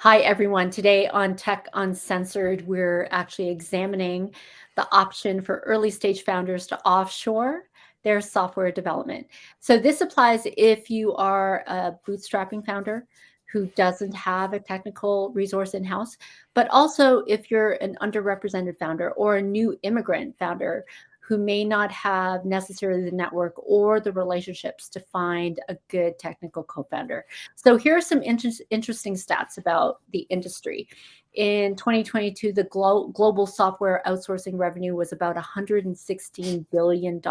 Hi, everyone. Today on Tech Uncensored, we're actually examining the option for early stage founders to offshore their software development. So this applies if you are a bootstrapping founder who doesn't have a technical resource in-house, but also if you're an underrepresented founder or a new immigrant founder who may not have necessarily the network or the relationships to find a good technical co-founder. So here are some interesting stats about the industry. In 2022, the global software outsourcing revenue was about $116 billion.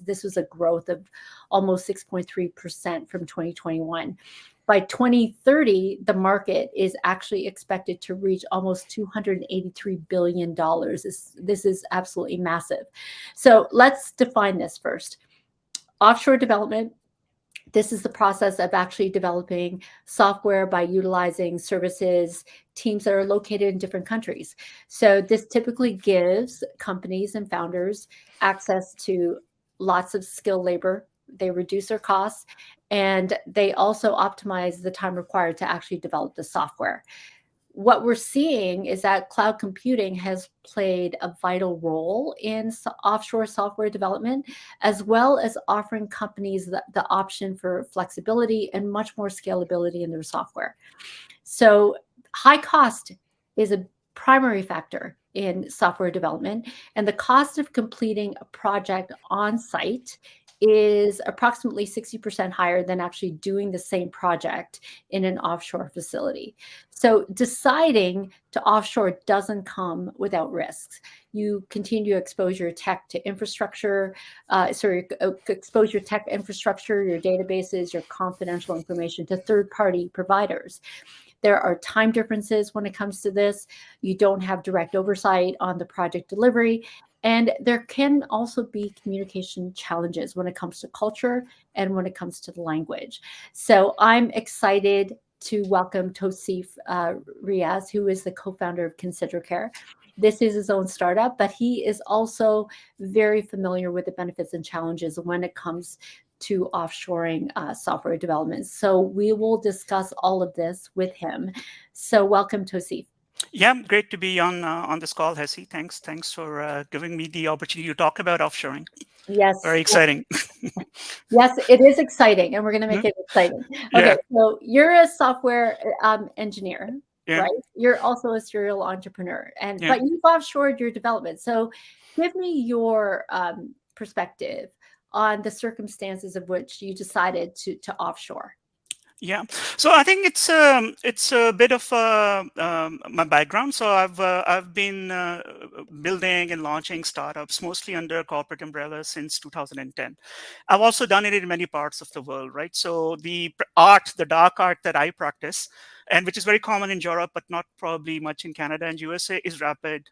This was a growth of almost 6.3% from 2021. By 2030, the market is actually expected to reach almost $283 billion. This is absolutely massive. So let's define this first. Offshore development. This is the process of actually developing software by utilizing services, teams that are located in different countries. So this typically gives companies and founders access to lots of skilled labor. They reduce their costs, and they also optimize the time required to actually develop the software. What we're seeing is that cloud computing has played a vital role in offshore software development, as well as offering companies the option for flexibility and much more scalability in their software. So high cost is a primary factor in software development, and the cost of completing a project on site is approximately 60% higher than actually doing the same project in an offshore facility. So deciding to offshore doesn't come without risks. You continue to expose your tech to infrastructure, expose your tech infrastructure, your databases, your confidential information to third-party providers. There are time differences when it comes to this. You don't have direct oversight on the project delivery. And there can also be communication challenges when it comes to culture and when it comes to the language. So I'm excited to welcome Tosif Riaz, who is the co-founder of ConsiderCare. This is his own startup, but he is also very familiar with the benefits and challenges when it comes to offshoring software development. So we will discuss all of this with him. So welcome, Tosif. Yeah, great to be on this call, Hesi. Thanks for giving me the opportunity to talk about offshoring. Yes. Very exciting. Yes, it is exciting, and we're going to make it exciting. Okay, Yeah, so you're a software engineer, yeah, right? You're also a serial entrepreneur, yeah. but you've offshored your development. So give me your perspective on the circumstances of which you decided to offshore. Yeah, so I think it's a bit of my background. So I've been building and launching startups mostly under corporate umbrellas since 2010. I've also done it in many parts of the world, right? So the dark art that I practice, and which is very common in Europe, but not probably much in Canada and USA, is rapid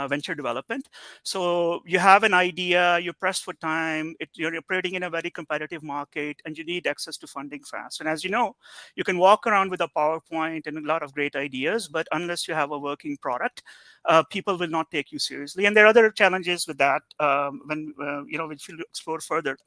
venture development. So you have an idea, you press for time, you're operating in a very competitive market, and you need access to funding fast. And as you know, you can walk around with a PowerPoint and a lot of great ideas, but unless you have a working product, people will not take you seriously. And there are other challenges with that which we'll explore further.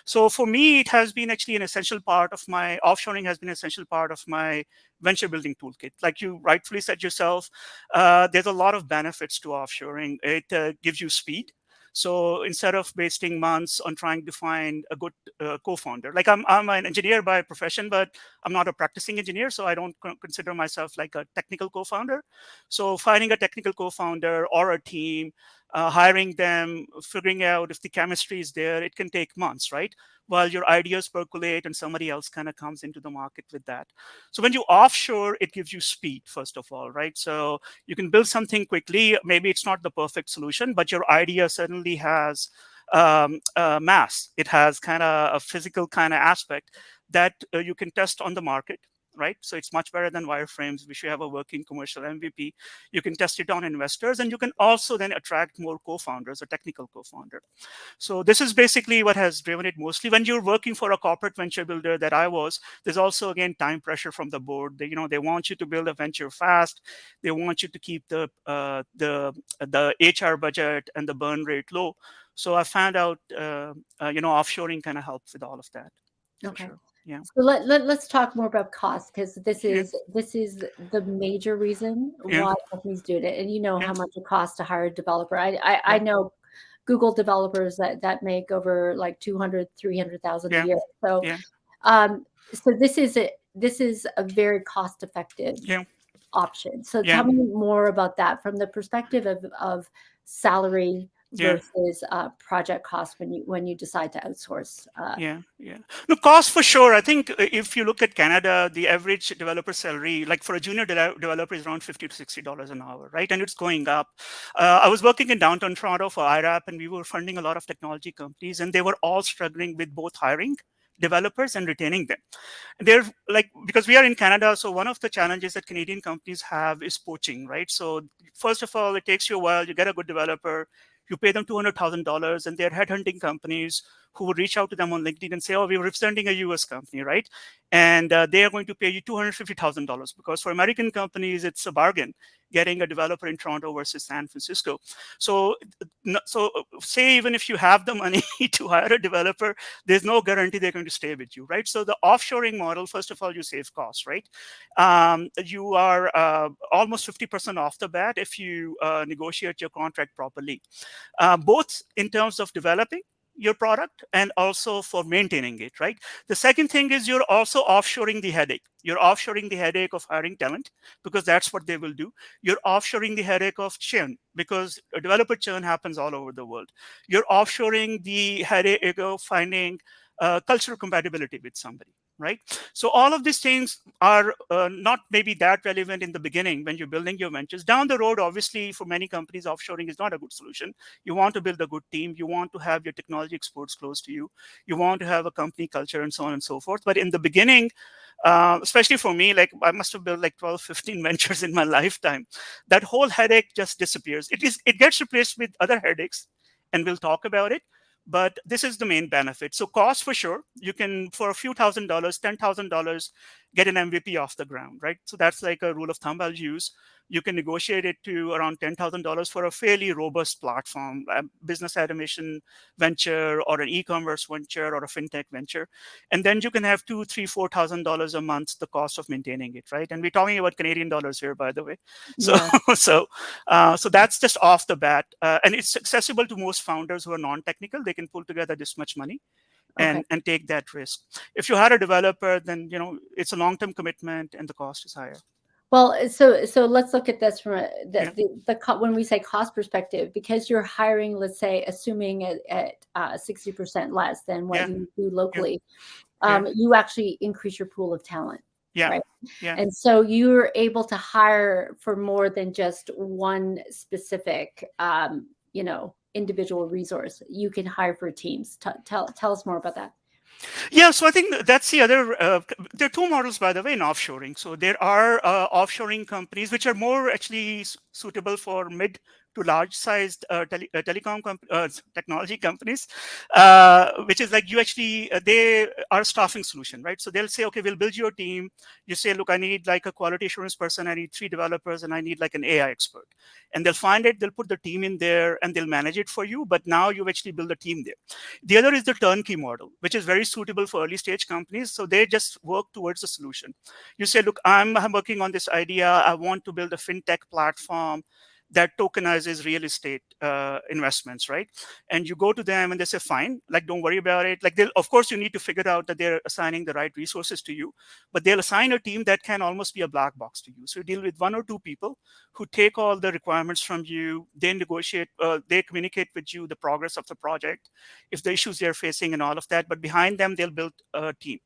So for me, it has been actually an essential part of my offshoring has been an essential part of my venture building toolkit. Like you rightfully said yourself, there's a lot of benefits to offshoring. It gives you speed. So instead of wasting months on trying to find a good co-founder, like I'm an engineer by profession, but I'm not a practicing engineer, so I don't consider myself like a technical co-founder. So finding a technical co-founder or a team, hiring them, figuring out if the chemistry is there, it can take months, right? While your ideas percolate and somebody else kind of comes into the market with that. So when you offshore, it gives you speed, first of all, right? So you can build something quickly. Maybe it's not the perfect solution, but your idea certainly has mass. It has kind of a physical kind of aspect that you can test on the market, right? So it's much better than wireframes, which you have a working commercial MVP. You can test it on investors, and you can also then attract more co-founders, a technical co-founder. So this is basically what has driven it mostly. When you're working for a corporate venture builder that I was, there's also again time pressure from the board. They want you to build a venture fast. They want you to keep the HR budget and the burn rate low. So I found out offshoring kind of helps with all of that. For Okay. sure. Yeah. So let's talk more about cost, because Yeah. this is the major reason Yeah. why companies do it. And you know Yeah. how much it costs to hire a developer. I Yeah. know Google developers that make over like 200, 300,000 a Yeah. year. So Yeah. um, so this is a very cost effective Yeah. option. So tell Yeah. me more about that from the perspective of salary Yeah. versus project cost when you decide to outsource. Yeah, yeah. No, cost for sure. I think if you look at Canada, the average developer salary, like for a junior developer, is around $50 to $60 an hour, right? And it's going up. I was working in downtown Toronto for IRAP, and we were funding a lot of technology companies, and they were all struggling with both hiring developers and retaining them. They're like, because we are in Canada, so one of the challenges that Canadian companies have is poaching, right? So first of all, it takes you a while. You get a good developer, you pay them $200,000, and they're headhunting companies who would reach out to them on LinkedIn and say, "Oh, we're representing a U.S. company, right? And they are going to pay you $250,000 because for American companies, it's a bargain getting a developer in Toronto versus San Francisco. So, say even if you have the money to hire a developer, there's no guarantee they're going to stay with you, right? So the offshoring model, first of all, you save costs, right? You are almost 50% off the bat if you negotiate your contract properly, both in terms of developing your product and also for maintaining it, right? The second thing is you're also offshoring the headache. You're offshoring the headache of hiring talent because that's what they will do. You're offshoring the headache of churn because a developer churn happens all over the world. You're offshoring the headache of finding cultural compatibility with somebody, right? So all of these things are not maybe that relevant in the beginning when you're building your ventures. Down the road, obviously, for many companies, offshoring is not a good solution. You want to build a good team. You want to have your technology experts close to you. You want to have a company culture and so on and so forth. But in the beginning, especially for me, like I must have built like 12, 15 ventures in my lifetime. That whole headache just disappears. It gets replaced with other headaches, and we'll talk about it. But this is the main benefit. So cost for sure, you can for a few $1,000s, $10,000, get an MVP off the ground, right? So that's like a rule of thumb I'll use. You can negotiate it to around $10,000 for a fairly robust platform, a business automation venture or an e-commerce venture or a fintech venture, and then you can have two, three, $4,000 a month the cost of maintaining it, right? And we're talking about Canadian dollars here, by the way. So, Yeah. so that's just off the bat, and it's accessible to most founders who are non-technical. They can pull together this much money Okay. and take that risk. If you hire a developer, then it's a long-term commitment and the cost is higher. Well, so let's look at this from Yeah, when we say cost perspective, because you're hiring, let's say, assuming at 60% less than what yeah, you do yeah, locally, yeah, you actually increase your pool of talent, yeah, right? yeah. And so you're able to hire for more than just one specific, individual resource. You can hire for teams. Tell us more about that. Yeah, so I think that's the other. There are two models, by the way, in offshoring. So there are offshoring companies which are more actually suitable for mid to large sized technology companies, which is like you actually, they are a staffing solution, right? So they'll say, okay, we'll build your team. You say, look, I need like a quality assurance person, I need 3 developers, and I need like an AI expert. And they'll find it, they'll put the team in there and they'll manage it for you. But now you actually build a team there. The other is the turnkey model, which is very suitable for early stage companies. So they just work towards a solution. You say, look, I'm working on this idea. I want to build a fintech platform that tokenizes real estate investments, right? And you go to them and they say, fine, like, don't worry about it. Like, of course, you need to figure out that they're assigning the right resources to you, but they'll assign a team that can almost be a black box to you. So you deal with 1 or 2 people who take all the requirements from you. They negotiate, they communicate with you the progress of the project, if the issues they're facing and all of that. But behind them, they'll build a team.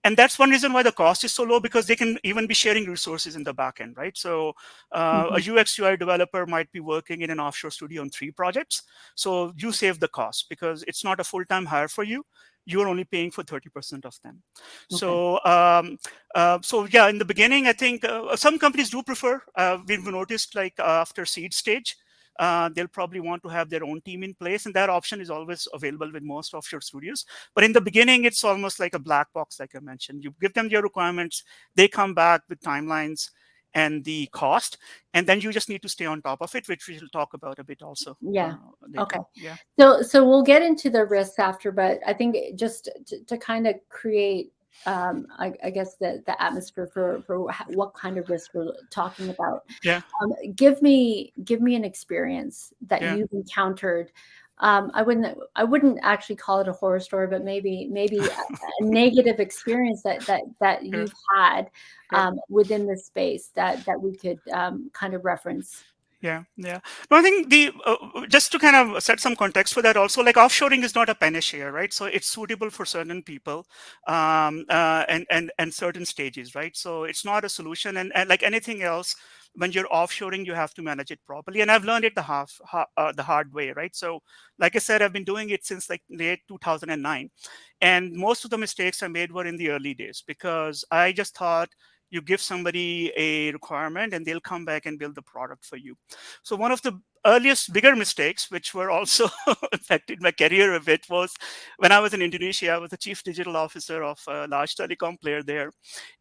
And that's one reason why the cost is so low, because they can even be sharing resources in the back end, right? So a Mhm. UX UI developer might be working in an offshore studio on 3 projects. So you save the cost because it's not a full-time hire for you. You're only paying for 30% of them. Okay. So yeah, in the beginning, I think some companies do prefer. We've noticed like after seed stage, they'll probably want to have their own team in place, and that option is always available with most offshore studios. But in the beginning, it's almost like a black box, like I mentioned. You give them your requirements, they come back with timelines and the cost, and then you just need to stay on top of it, which we will talk about a bit also Yeah. later. Okay. Yeah, So we'll get into the risks after, but I think just to kind of create I guess the atmosphere for what kind of risk we're talking about. Yeah, Give me an experience that yeah, you've encountered. I wouldn't actually call it a horror story, but maybe a negative experience that yeah, you've had yeah. within this space that we could kind of reference. Yeah, yeah. No, I think the just to kind of set some context for that also, like offshoring is not a panacea, right? So it's suitable for certain people, and certain stages, right? So it's not a solution, and like anything else, when you're offshoring, you have to manage it properly. And I've learned it the hard way, right? So, like I said, I've been doing it since like late 2009, and most of the mistakes I made were in the early days because I just thought you give somebody a requirement and they'll come back and build the product for you. So one of the earliest bigger mistakes, which were also affected my career a bit, was when I was in Indonesia. I was the chief digital officer of a large telecom player there,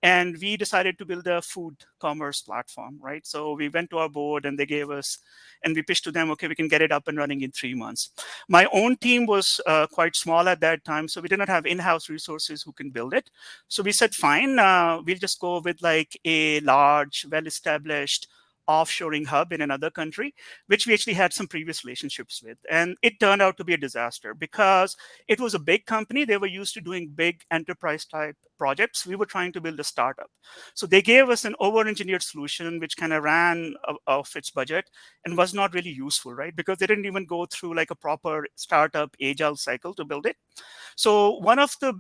and we decided to build a food commerce platform. Right, so we went to our board and they gave us, and we pitched to them, okay, we can get it up and running in 3 months. My own team was quite small at that time, so we did not have in-house resources who can build it. So we said, fine, we'll just go with like a large, well-established offshoring hub in another country, which we actually had some previous relationships with. And it turned out to be a disaster because it was a big company. They were used to doing big enterprise type projects. We were trying to build a startup. So they gave us an over engineered solution, which kind of ran off its budget and was not really useful, right? Because they didn't even go through like a proper startup agile cycle to build it. So one of the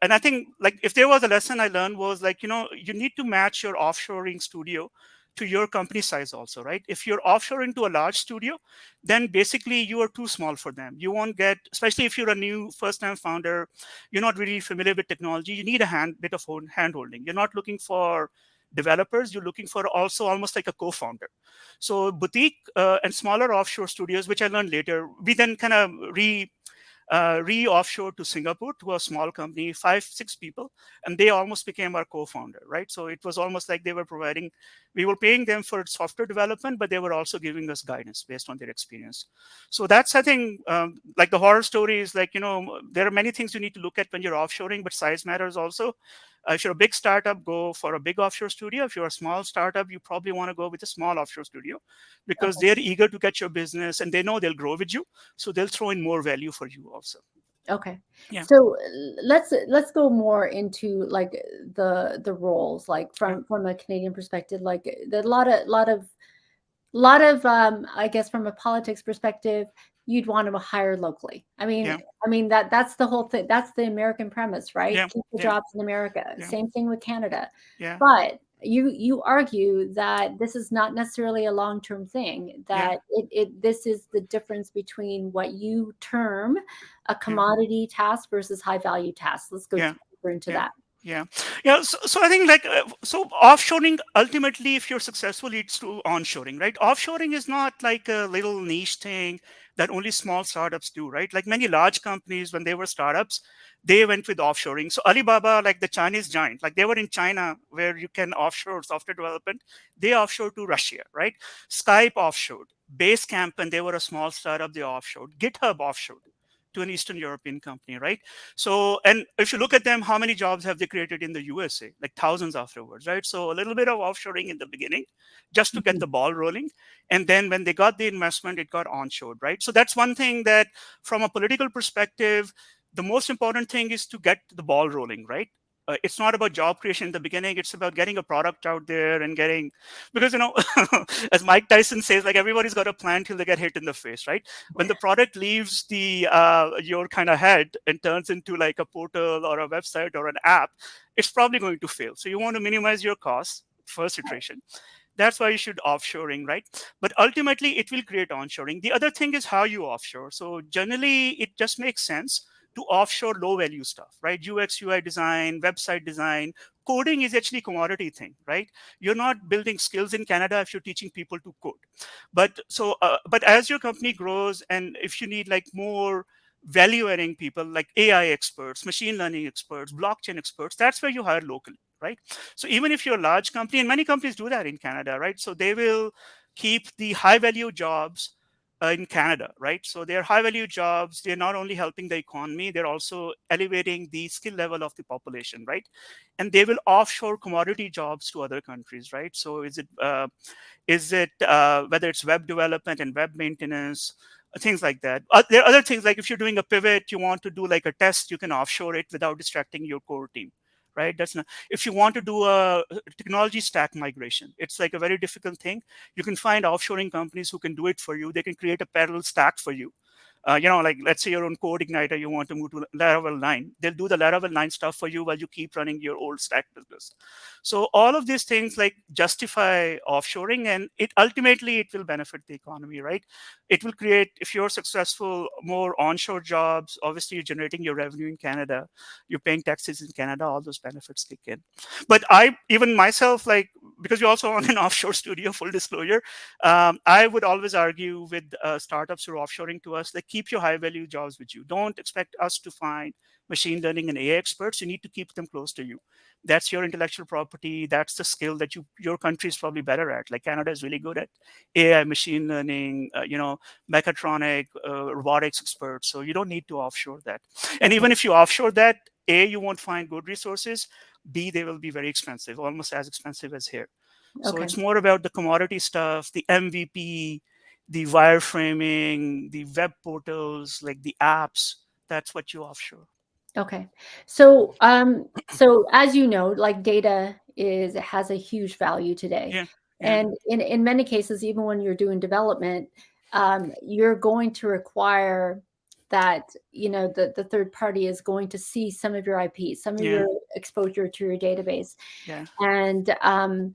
and I think like if there was a lesson I learned was like, you need to match your offshoring studio to your company size also, right? If you're offshoring to a large studio, then basically you are too small for them. You won't get, especially if you're a new first time founder, you're not really familiar with technology, you need a bit of hand holding. You're not looking for developers, you're looking for also almost like a co-founder. So boutique and smaller offshore studios, which I learned later, we then kind of re-offshore to Singapore to a small company, 5, 6 people, and they almost became our co-founder, right? So it was almost like we were paying them for software development, but they were also giving us guidance based on their experience. So that's, I think, like the horror story is like, there are many things you need to look at when you're offshoring, but size matters also. If you're a big startup, go for a big offshore studio. If you're a small startup, you probably want to go with a small offshore studio because Okay. they're eager to get your business and they know they'll grow with you, so they'll throw in more value for you also. Okay. Yeah, So let's go more into like the roles, like yeah, from a Canadian perspective. Like there a lot of I guess from a politics perspective, you'd want to hire locally. yeah, That's the whole thing. That's the American premise, right? yeah, Keep the yeah, jobs in America. yeah, Same thing with Canada. yeah, But you argue that this is not necessarily a long-term thing, yeah, that this is the difference between what you term a yeah, commodity task versus high value tasks. Let's go yeah, deeper into yeah. that. Yeah, yeah. So I think like so offshoring ultimately, if you're successful, leads to onshoring, right? Offshoring is not like a little niche thing that only small startups do, right? Like many large companies, when they were startups, they went with offshoring. So Alibaba, like the Chinese giant, like they were in China where you can offshore software development. They offshore to Russia, right? Skype offshored. Basecamp, and they were a small startup, they offshored. GitHub offshored to an Eastern European company, right? So, and if you look at them, how many jobs have they created in the USA? Like thousands afterwards, right? So, a little bit of offshoring in the beginning just to get Mhm. the ball rolling. And then when they got the investment, it got onshored, right? So, that's one thing that from a political perspective, the most important thing is to get the ball rolling, right? It's not about job creation in the beginning. It's about getting a product out there and getting, because, as Mike Tyson says, like everybody's got a plan till they get hit in the face, right? When the product leaves the your kind of head and turns into like a portal or a website or an app, it's probably going to fail. So you want to minimize your costs first iteration. That's why you should offshoring, right? But ultimately it will create onshoring. The other thing is how you offshore. So generally it just makes sense to offshore low value stuff, right? UX UI design, website design. Coding is actually a commodity thing, right? You're not building skills in Canada if you're teaching people to code. But as your company grows, and if you need like more value adding people like AI experts, machine learning experts, blockchain experts, that's where you hire locally, right? So even if you're a large company, and many companies do that in Canada, right? So they will keep the high value jobs in Canada, right? So they're high value jobs. They're not only helping the economy, they're also elevating the skill level of the population, right? And they will offshore commodity jobs to other countries, right? So is it whether it's web development and web maintenance, things like that. There are other things, like if you're doing a pivot, you want to do like a test, you can offshore it without distracting your core team, right? That's not, if you want to do a technology stack migration, it's like a very difficult thing. You can find offshoring companies who can do it for you. They can create a parallel stack for you. Like let's say you're on Code Igniter, you want to move to Laravel 9. They'll do the Laravel 9 stuff for you while you keep running your old stack business. So all of these things like justify offshoring, and it ultimately it will benefit the economy, right? It will create, if you're successful, more onshore jobs. Obviously, you're generating your revenue in Canada, you're paying taxes in Canada, all those benefits kick in. But I even myself, like, because you also own an offshore studio, full disclosure, I would always argue with startups who are offshoring to us, like, keep your high value jobs with you. Don't expect us to find machine learning and AI experts. You need to keep them close to you. That's your intellectual property. That's the skill that your country is probably better at. Like Canada is really good at AI, machine learning, mechatronic, robotics experts. So you don't need to offshore that. And Okay. even if you offshore that, A, you won't find good resources. B, they will be very expensive, almost as expensive as here. So Okay. it's more about the commodity stuff, the MVP, the wireframing, the web portals, like the apps. That's what you offshore. Okay. So as you know, like data has a huge value today. Yeah, yeah, And in many cases, even when you're doing development, you're going to require that, the third party is going to see some of your IP, some of yeah, your exposure to your database. yeah, And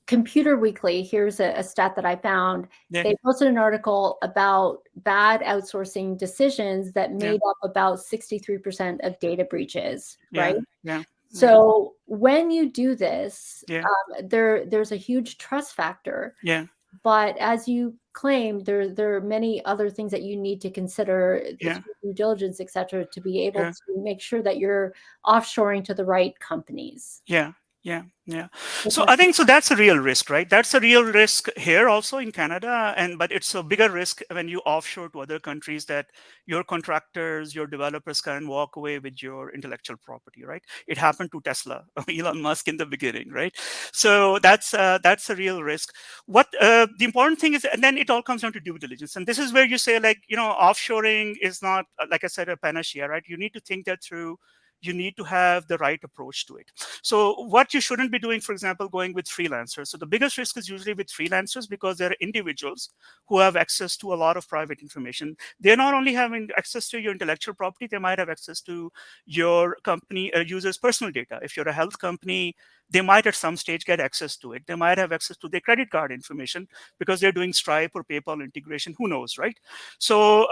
Computer Weekly, here's a stat that I found. yeah, They posted an article about bad outsourcing decisions that yeah, made up about 63% of data breaches, yeah, right? yeah, yeah, So when you do this, yeah, there's a huge trust factor. yeah, But as you claim, there are many other things that you need to consider yeah, through due diligence, et cetera, to be able yeah. to make sure that you're offshoring to the right companies. Yeah, yeah, yeah. So So talk I think so that's a real risk, right? That's a real risk here also in Canada, and but it's a bigger risk when you offshore to other countries, that your contractors, your developers can walk away with your intellectual property, right? It happened to Tesla, Elon Musk in the beginning, right? So that's a real risk. What the important thing is, and then it all comes down to due diligence, and this is where you say, like, offshoring is not, like I said, a panacea, right? You need to think that through. You need to have the right approach to it. So what you shouldn't be doing, for example, going with freelancers. So the biggest risk is usually with freelancers, because they're individuals who have access to a lot of private information. They're not only having access to your intellectual property, they might have access to your company users' personal data. If you're a health company, they might at some stage get access to it. They might have access to their credit card information because they're doing Stripe or PayPal integration. Who knows, right? So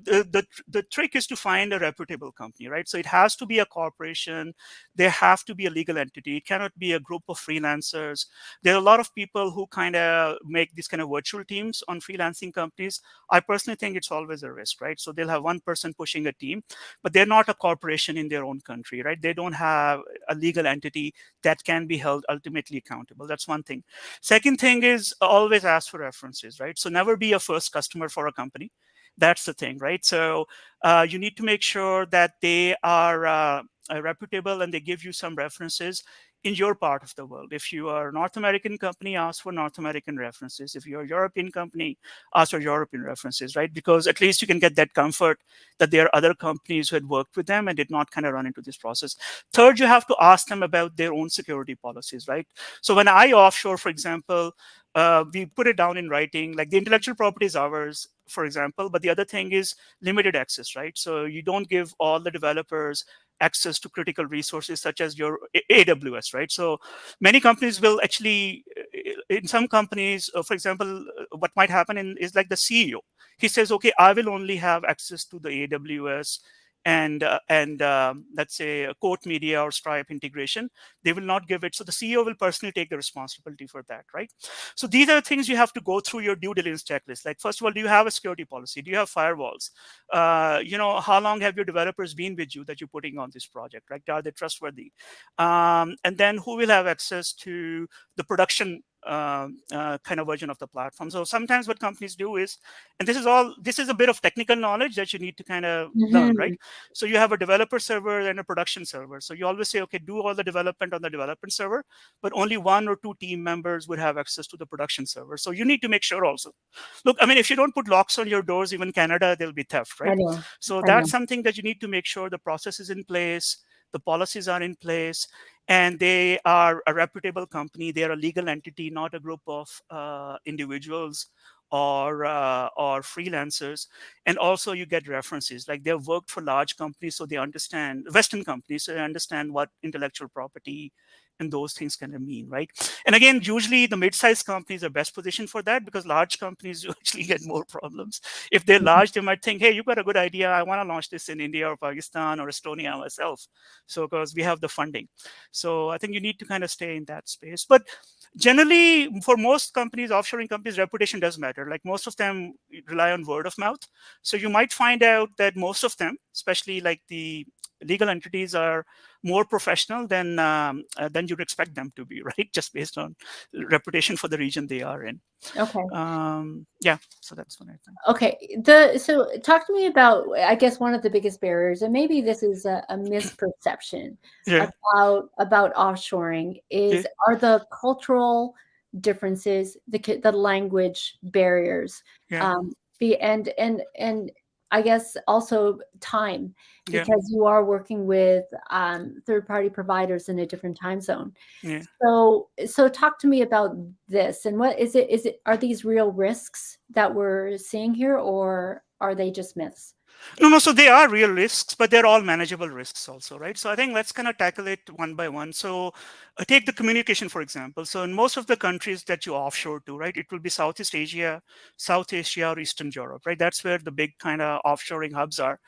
the trick is to find a reputable company, right? So it has to be a corporation. There have to be a legal entity. It cannot be a group of freelancers. There are a lot of people who kind of make these kind of virtual teams on freelancing companies. I personally think it's always a risk, right? So they'll have one person pushing a team, but they're not a corporation in their own country, right? They don't have a legal entity that can be held ultimately accountable. That's one thing. Second thing is always ask for references, right? So never be a first customer for a company. That's the thing, right? So you need to make sure that they are reputable and they give you some references in your part of the world. If you are a North American company, ask for North American references. If you're a European company, ask for European references, right? Because at least you can get that comfort that there are other companies who had worked with them and did not kind of run into this process. Third, you have to ask them about their own security policies, right? So when I offshore, for example, we put it down in writing, like the intellectual property is ours, for example, but the other thing is limited access, right? So you don't give all the developers access to critical resources such as your AWS, right? So many companies will actually, in some companies, for example, what might happen is like the CEO. He says, okay, I will only have access to the AWS and let's say a Quote Media or Stripe integration. They will not give it. So the CEO will personally take the responsibility for that, right? So these are things you have to go through your due diligence checklist. Like, first of all, do you have a security policy? Do you have firewalls? How long have your developers been with you that you're putting on this project? Right? Are they trustworthy? And then who will have access to the production kind of version of the platform. So sometimes what companies do is, and this is a bit of technical knowledge that you need to kind of learn, right? Hmm. So you have a developer server and a production server. So you always say, okay, do all the development on the development server, but only one or two team members would have access to the production server. So you need to make sure also. Look, I mean, if you don't put locks on your doors, even Canada, there'll be theft, I right? know. So I know. that's something that you need to make sure the process is in place, the policies are in place, and they are a reputable company. They are a legal entity, not a group of individuals or freelancers. And also, you get references like they've worked for large companies, so they understand Western companies, so they understand what intellectual property and those things kind of mean, right? And again, usually the mid-sized companies are best positioned for that because large companies actually get more problems. If they're Mhm. large, they might think, hey, you got a good idea. I want to launch this in India or Pakistan or Estonia myself. So because we have the funding. So I think you need to kind of stay in that space. But generally, for most companies, offshoring companies, reputation does matter. Like most of them rely on word of mouth. So you might find out that most of them, especially like the legal entities, are more professional than you'd expect them to be, right? Just based on reputation for the region they are in. Okay. Yeah, so that's what I think. Okay. So talk to me about, I guess, one of the biggest barriers, and maybe this is a misperception Yeah, about offshoring, yeah, is are the cultural differences, the language barriers, yeah, um, and I guess also time, yeah, because you are working with third party providers in a different time zone. yeah. So talk to me about this, and what is it? Are these real risks that we're seeing here, or are they just myths? No, no, so they are real risks, but they're all manageable risks also, right? So I think let's kind of tackle it one by one. So take the communication, for example. So in most of the countries that you offshore to, right, it will be Southeast Asia, South Asia, or Eastern Europe, right? That's where the big kind of offshoring hubs are.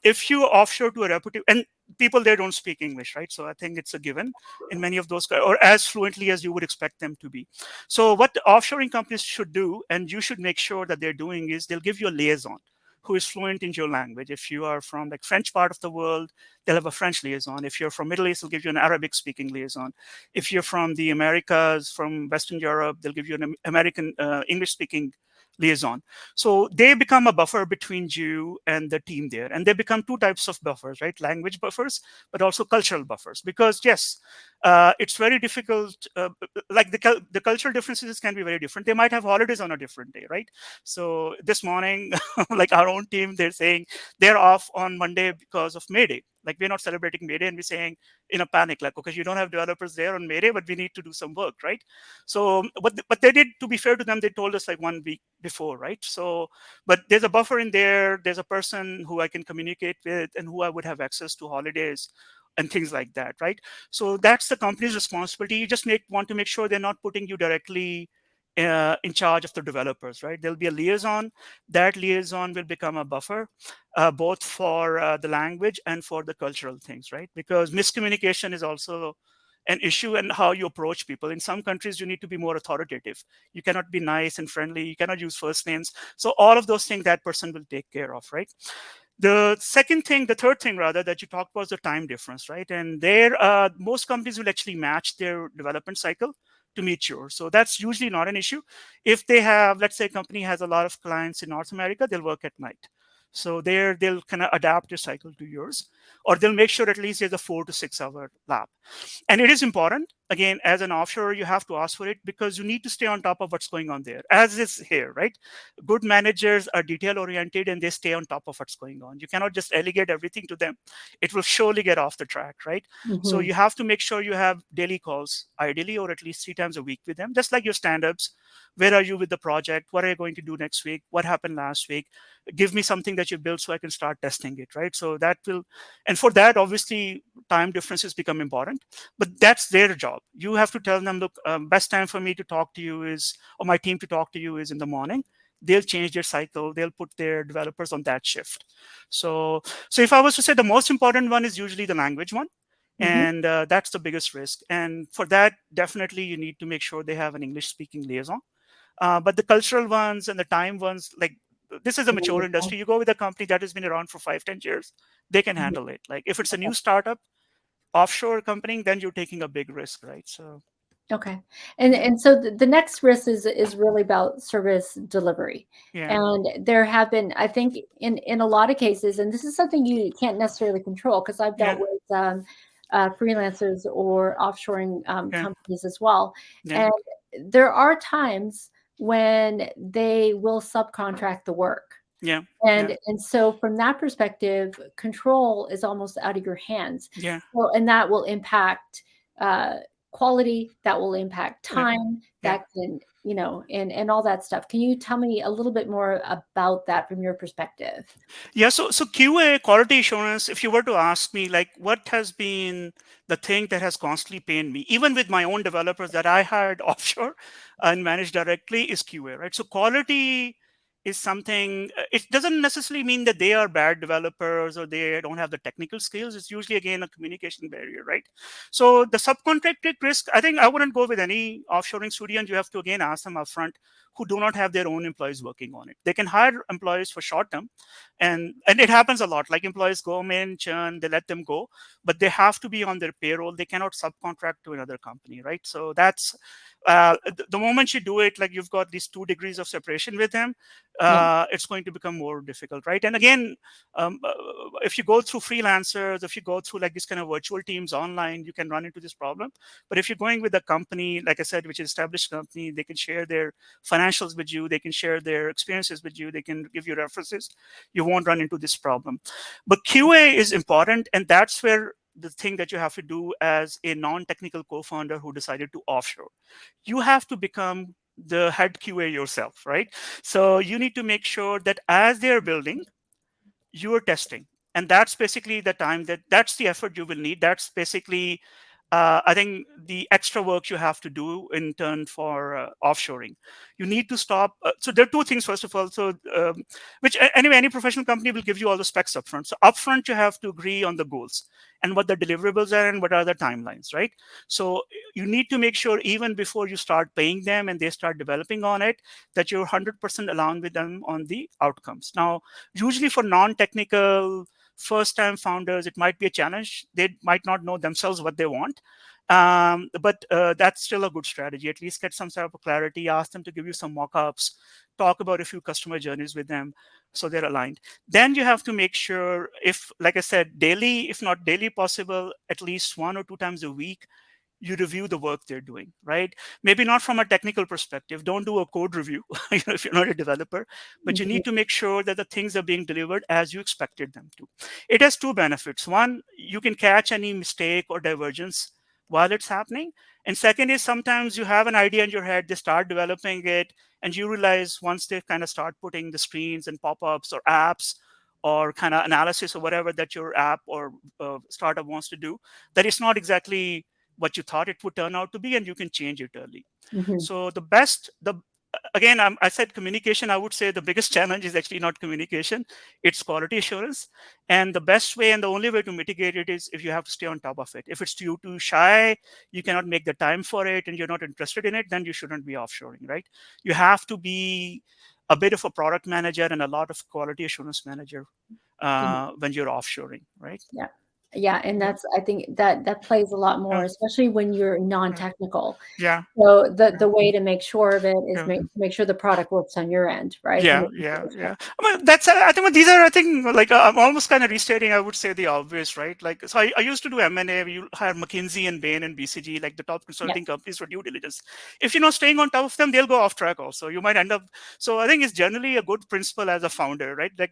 If you offshore to a reputable, and people there don't speak English, right? So I think it's a given in many of those, or as fluently as you would expect them to be. So what the offshoring companies should do, and you should make sure that they're doing, is they'll give you a liaison who is fluent in your language. If you are from like French part of the world, they'll have a French liaison. If you're from Middle East, they'll give you an Arabic speaking liaison. If you're from the Americas, from Western Europe, they'll give you an American English speaking liaison. So they become a buffer between you and the team there. And they become two types of buffers, right? Language buffers, but also cultural buffers. Because yes, it's very difficult. Like the cultural differences can be very different. They might have holidays on a different day, right? So this morning, like our own team, they're saying they're off on Monday because of May Day. Like we're not celebrating May Day, and we're saying in a panic, like, okay, you don't have developers there on May Day, but we need to do some work, right? So, but they did, to be fair to them, they told us like 1 week before, right? So, but there's a buffer in there. There's a person who I can communicate with and who I would have access to holidays and things like that, right? So that's the company's responsibility. You just want to make sure they're not putting you directly in charge of the developers, right? There'll be a liaison. That liaison will become a buffer, both for the language and for the cultural things, right? Because miscommunication is also an issue, and how you approach people. In some countries, you need to be more authoritative. You cannot be nice and friendly. You cannot use first names. So all of those things that person will take care of, right? The third thing rather that you talked about was the time difference, right? And there, most companies will actually match their development cycle to meet yours. So that's usually not an issue. If they have, let's say, a company has a lot of clients in North America, they'll work at night. So there, they'll kind of adapt their cycle to yours, or they'll make sure at least there's a 4 to 6 hour lap. And it is important, again, as an offshore, you have to ask for it because you need to stay on top of what's going on there, as is here, right? Good managers are detail oriented and they stay on top of what's going on. You cannot just delegate everything to them. It will surely get off the track, right? So Hmm. you have to make sure you have daily calls, ideally, or at least 3 times a week with them, just like your stand-ups. Where are you with the project? What are you going to do next week? What happened last week? Give me something that you built so I can start testing it, right? So that will, and for that, obviously, time differences become important, but that's their job. You have to tell them, look, best time for me to talk to you is, or my team to talk to you is in the morning. They'll change their cycle. They'll put their developers on that shift. So if I was to say, the most important one is usually the language one, Hmm. and that's the biggest risk. And for that, definitely you need to make sure they have an English speaking liaison. But the cultural ones and the time ones, like, this is a mature Wonderful. industry. You go with a company that has been around for 5, 10 years, they can Mhm. handle it. Like if it's a Okay. new startup offshore company, then you're taking a big risk, right? So Okay. Yeah, And so the next risk is really about service delivery. yeah, And there have been, I think, in a lot of cases, and this is something you can't necessarily control because I've yeah, dealt with freelancers or offshoring yeah, companies as well. yeah, And there are times when they will subcontract the work. yeah, yeah, And so from that perspective, control is almost out of your hands. yeah, Well, and that will impact uh, quality, that will impact yeah, time, yeah. that can, and all that stuff. Can you tell me a little bit more about that from your perspective? Yeah, so QA, quality assurance, if you were to ask me, like, what has been the thing that has constantly pained me, even with my own developers that I hired offshore and managed directly, is QA, right? So quality is something, it doesn't necessarily mean that they are bad developers or they don't have the technical skills. It's usually, again, a communication barrier, right? So the subcontracted risk, I think I wouldn't go with any offshoring studio, and you have to, again, ask them upfront who do not have their own employees working on it. They can hire employees for short term, and it happens a lot, like employees go in, churn, they let them go, but they have to be on their payroll. They cannot subcontract to another company, right? So that's the moment you do it, like, you've got these 2 degrees of separation with them. Yeah. It's going to become more difficult, right? And again, if you go through freelancers, if you go through like these kind of virtual teams online, you can run into this problem. But if you're going with a company, like I said, which is established company, they can share their financials with you, they can share their experiences with you, they can give you references. You won't run into this problem. But QA is important, and that's where the thing that you have to do as a non-technical co-founder who decided to offshore. You have to become the head QA yourself, right? So you need to make sure that as they're building, you're testing, and that's basically the time that's the effort you will need. That's basically, I think, the extra work you have to do in turn for offshoring. You need to stop. So there are 2 things. First of all, so which anyway, any professional company will give you all the specs upfront. So upfront, you have to agree on the goals and what the deliverables are and what are the timelines, right? So you need to make sure even before you start paying them and they start developing on it, that you're 100% aligned with them on the outcomes. Now, usually for non-technical first time founders, it might be a challenge. They might not know themselves what they want, but that's still a good strategy. At least get some sort of clarity, ask them to give you some mock-ups, talk about a few customer journeys with them so they're aligned. Then you have to make sure, if, like I said, daily, if not daily possible, at least 1 or 2 times a week, you review the work they're doing, right? Maybe not from a technical perspective. Don't do a code review if you're not a developer, but you Mhm. need to make sure that the things are being delivered as you expected them to. It has 2 benefits. One, you can catch any mistake or divergence while it's happening. And second is, sometimes you have an idea in your head, they start developing it, and you realize once they kind of start putting the screens and pop-ups or apps or kind of analysis or whatever that your app or startup wants to do, that it's not exactly what you thought it would turn out to be, and you can change it early. Mhm. So the best, the again, I said communication. I would say the biggest challenge is actually not communication; it's quality assurance. And the best way and the only way to mitigate it is if you have to stay on top of it. If it's too shy, you cannot make the time for it, and you're not interested in it, then you shouldn't be offshoring, right? You have to be a bit of a product manager and a lot of quality assurance manager when you're offshoring, right? Yeah. Yeah, and Yeah, that's I think that plays a lot more, yeah, especially when you're yeah, non-technical. yeah, So the yeah. way to make sure of it is Yeah. make sure the product works on your end, right? To Yeah, make sure yeah, it's yeah. I mean, that's, I think these are, I think, like, I'm almost kind of restating, I would say, the obvious, right? Like, so I used to do M&A. We hire McKinsey and Bain and BCG, like the top Yes. consulting companies for due diligence. If you're not staying on top of them, they'll go off track also. You might end up. So I think it's generally a good principle as a founder, right? Like,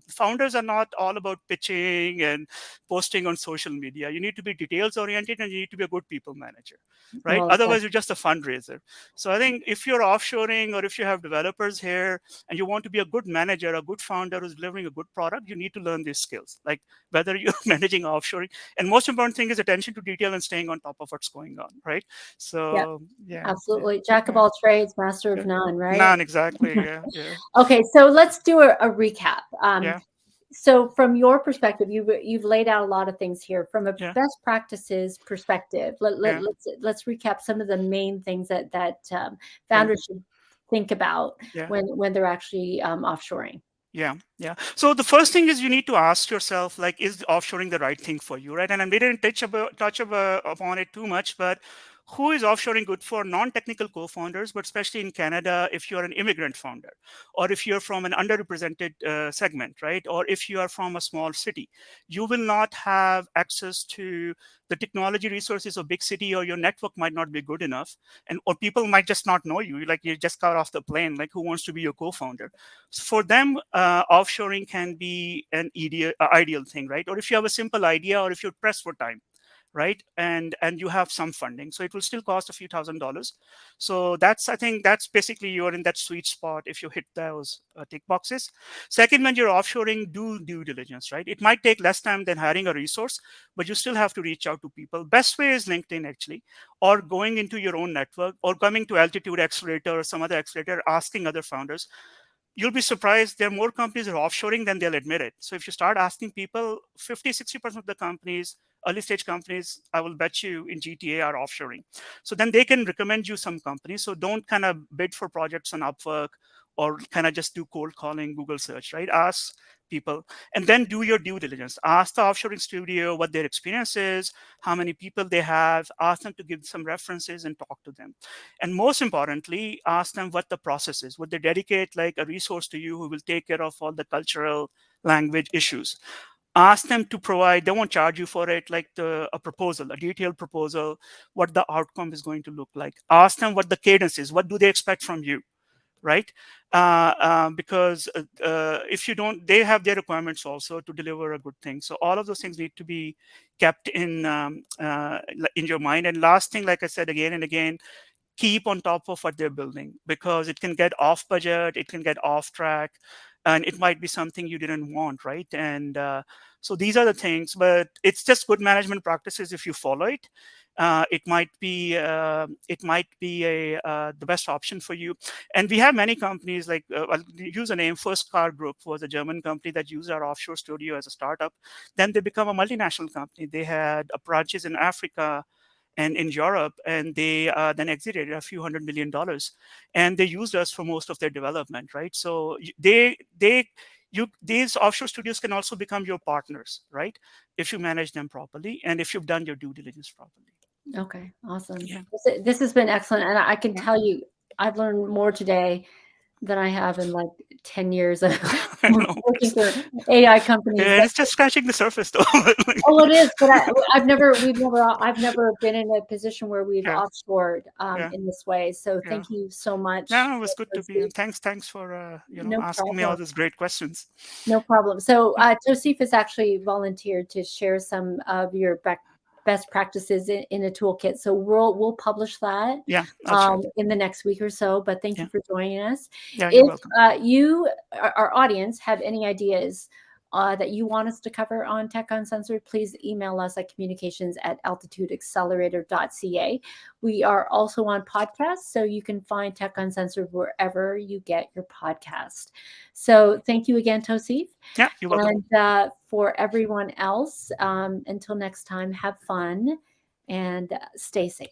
founders are not all about pitching and posting on social media. You need to be details oriented and you need to be a good people manager, right? Well said. Otherwise, you're just a fundraiser. So I think if you're offshoring or if you have developers here, and you want to be a good manager, a good founder who's delivering a good product, you need to learn these skills, like whether you're managing offshoring. And most important thing is attention to detail and staying on top of what's going on, right? Yeah, So yeah, yeah, absolutely. Jack of yeah, all trades, master of yeah. none, right? None, exactly. Yeah, yeah, Okay, so let's do a recap. yeah, So from your perspective, you've laid out a lot of things here. From a yeah, best practices perspective, yeah, let's recap some of the main things that yeah, founders should think about yeah. when they're actually offshoring. Yeah, yeah. So the first thing is you need to ask yourself, like, is offshoring the right thing for you, right? And I didn't touch upon it too much, but who is offshoring good for? Non-technical co-founders, but especially in Canada, if you're an immigrant founder, or if you're from an underrepresented segment, right? Or if you are from a small city, you will not have access to the technology resources of big city, or your network might not be good enough, and or people might just not know you. Like you just got off the plane, like who wants to be your co-founder? So for them, offshoring can be an ideal thing, right? Or if you have a simple idea, or if you're pressed for time, right, and you have some funding, so it will still cost a few $1,000s. So that's, I think that's basically, you're in that sweet spot if you hit those tick boxes. Second, when you're offshoring, do due diligence, right? It might take less time than hiring a resource, but you still have to reach out to people. Best way is LinkedIn, actually, or going into your own network, or coming to Altitude Accelerator or some other accelerator, asking other founders. You'll be surprised, there are more companies that are offshoring than they'll admit it. So if you start asking people, 50-60% of the companies, early stage companies, I will bet you in GTA are offshoring. So then they can recommend you some companies. So don't kind of bid for projects on Upwork, or kind of just do cold calling, Google search, right? Ask people, and then do your due diligence. Ask the offshoring studio what their experience is, how many people they have, ask them to give some references and talk to them. And most importantly, ask them what the process is. Would they dedicate like a resource to you who will take care of all the cultural language issues? Ask them to provide, they won't charge you for it, like a proposal, a detailed proposal, what the outcome is going to look like. Ask them what the cadence is, what do they expect from you, right? Because if you don't, they have their requirements also to deliver a good thing. So all of those things need to be kept in your mind. And last thing, like I said again and again, keep on top of what they're building, because it can get off budget, it can get off track, and it might be something you didn't want, right? And so these are the things, but it's just good management practices if you follow it. It might be the best option for you. And we have many companies, like I'll use a name. First Car Group was a German company that used our offshore studio as a startup. Then they become a multinational company. They had branches in Africa and in Europe, and they then exited a few $100 million, and they used us for most of their development, right? So these offshore studios can also become your partners, right? If you manage them properly and if you've done your due diligence properly. Okay, awesome. Yeah, This has been excellent, and I can yeah. tell you, I've learned more today than I have in like 10 years of No working worries. for AI companies. And it's just scratching the surface, though. Oh, it is, but I've never been in a position where we've Yeah, offshored yeah, in this way. So yeah. thank you so much, No, it was good to be, Tosif. and thanks for No asking me all problem. those great questions. No problem. So Tosif has actually volunteered to share some of your best practices in a toolkit. So we'll publish that Yeah, I'll share that. in the next week or so. But thank Yeah, you for joining us. yeah, you're If welcome. you, our audience, have any ideas that you want us to cover on Tech Uncensored, please email us at communications@altitudeaccelerator.ca. We are also on podcasts, so you can find Tech Uncensored wherever you get your podcast. So thank you again, Tosif. Yeah, you're welcome. And for everyone else, until next time, have fun and stay safe.